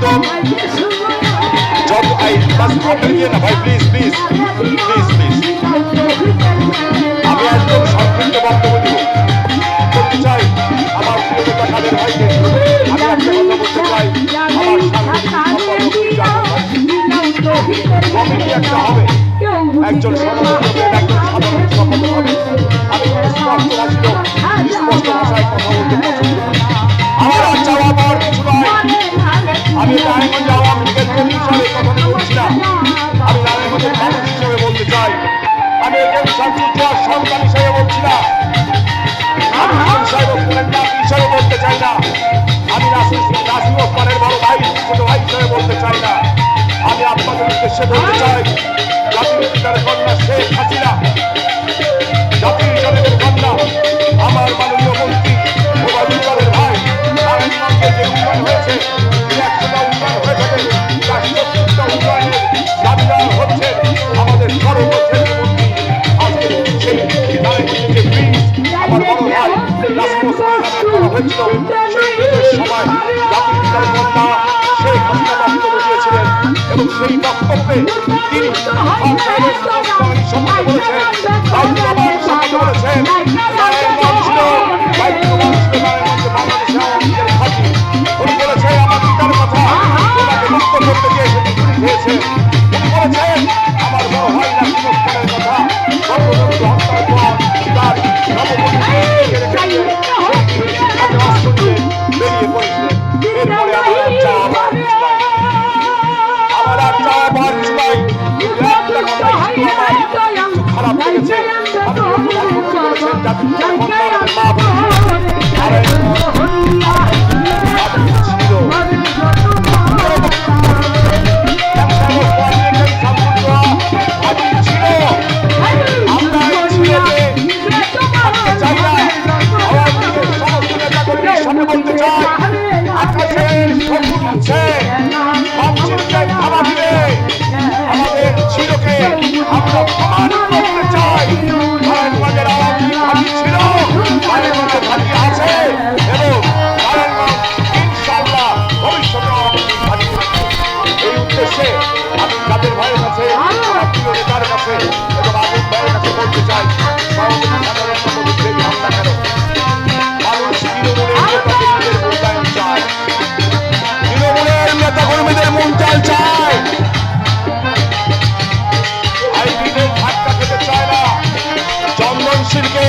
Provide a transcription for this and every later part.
একদম যত না ভাই, প্লিজ প্লিজ প্লিজ প্লিজ, আমি একদম সংক্ষিপ্ত বক্তব্য দিব বলতে চাই আমার প্রিয় নেতা কাদের ভাইকে। আমি একটা কথা বলতে চাই, আমার কমিটি একটা হবে, একজন সভাপতি একজন সাধারণ সম্পাদক হবে। আমি স্পষ্ট ভাষায় কথা বলতে পছন্দ করি। আমার আর চাওয়া পাওয়ার কিছু নয়। আমি নারায়ণগঞ্জ আওয়ামী লীগের কর্মী হিসাবে কথা বলছি না, আমি নারায়ণগঞ্জের মানুষ হিসেবে বলতে চাই। আমি একজন শামসুজ্জোয়ার সন্তান হিসেবে বলছি না, আমি হিসাবে বলতে চাই না, আমি নাসির ওসমানের বড় ভাই ছোট ভাই হিসেবে বলতে চাই না। আমি আপনাদের উদ্দেশ্যে বলতে চাই, জাতির পিতার কন্যা শেখ হাসিনা, জাতির জনকের কন্যা আমার মাননীয় মন্ত্রী ওবায়দুল্লাহের ভাই, নারায়ণগঞ্জে যে উন্নয়ন হয়েছে, 100টা উন্নয়ন হয়ে থাকে, 170টা উন্নয়নের দাবিদার হচ্ছে আমাদের সর্বশেষ মন্ত্রী। আজকে সেই নারায়ণগঞ্জে যে ব্রিজ আমার বড় ভাই নাসির ওসমানের নামে করা হয়েছিল, সেই ব্রিজের সময় জাতির পিতার কন্যা শেখ হাসিনা বক্তব্য দিয়েছিলেন এবং সেই বক্তব্যে তিনি সম্মত বলেছেন, দায়িত্ববান সম্মত বলেছেন, নারায়ণগঞ্জ ছিল বাংলাদেশে আওয়ামী লীগের ঘাঁটি। উনি বলেছেন আমার পিতার কথা, ওনাকে মুক্ত করতে গিয়ে সেটি পুলিশ হয়েছে। উনি বলেছেন আমার বড় ভাই নাসির ওসমানের কথা, বঙ্গবন্ধু হত্যার পর তার নববধূকে বেরিয়ে পড়েছিলেন। এরপরে আমার আর চাওয়া পাওয়ার কিছু নাই। একটা কথাই শুধু আমার একটু খারাপ লেগেছে, আমি বলেছেন জাতির পিতার কন্যা মা বলতে চাই, আকাশের শকুন হচ্ছে আমাদের ছিলকে আমরা প্রমাণ করতে চাই। নারায়ণগঞ্জের আওয়ামী লীগ ঘাঁটি ছিল, নারায়ণগঞ্জের ঘাঁটি আছে এবং নারায়ণগঞ্জ ইনশাআল্লাহ ভবিষ্যতে আওয়ামী লীগ ঘাঁটি থাকবে। এই উদ্দেশ্যে আমি কাদের ভাইয়ের কাছে, আমার প্রিয় নেতার কাছে এবং আগুন ভাইয়ের কাছে বলতে চাই, সভাপতি সাধারণ সম্পাদক যেই হোক না কেন, মানুষ তৃণমূলের মূল্যায়ন চায়, তৃণমূলের নেতা কর্মীদের মন চাল চায়, আইবিদের ধাক্কা খেতে চায় না। চন্দনশীলকে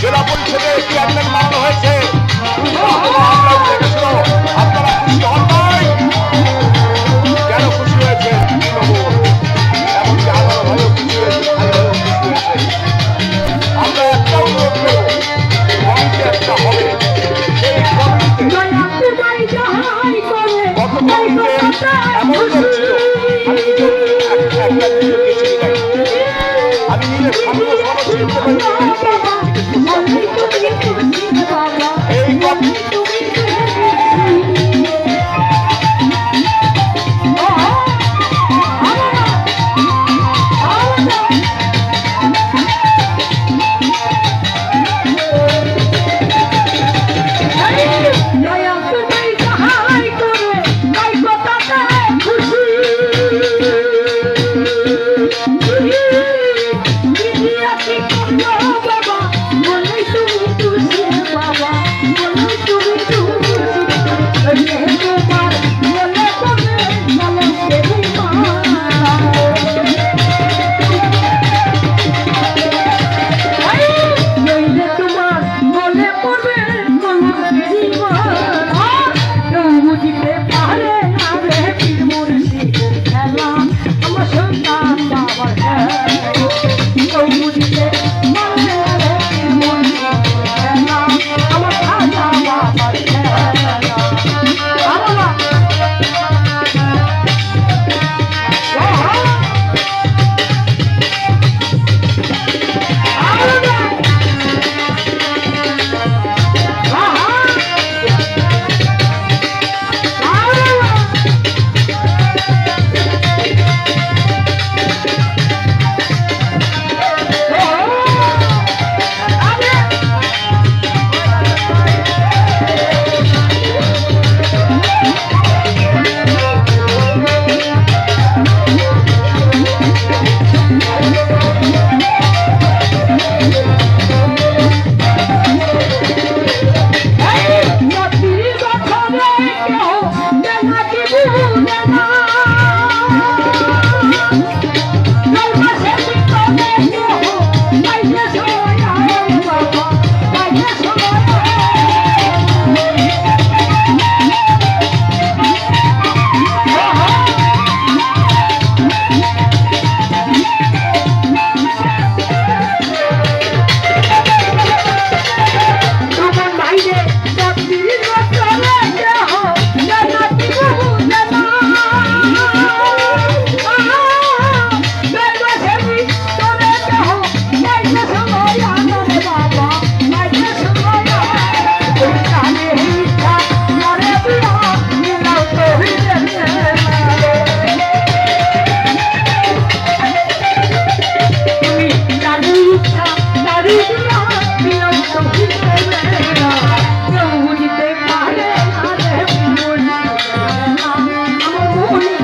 জেলা পরিষদের চেয়ারম্যান বানানো হয়েছে, হামলা উঠে গেছিল, আপনারা খুশি হন নাই? কেন খুশি হয়েছে তৃণমূল? এমনকি আরো ভালো খুশি হয়েছে, আমরা একটা অনুরোধ করব, কমিটি একটা হবে, সেই কমিটিতে গত কমিটিতে এমন করছিল, আমি আমি নিজের সামনে সনদ চিনতে পারি এই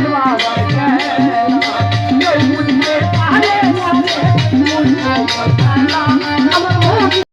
বাবা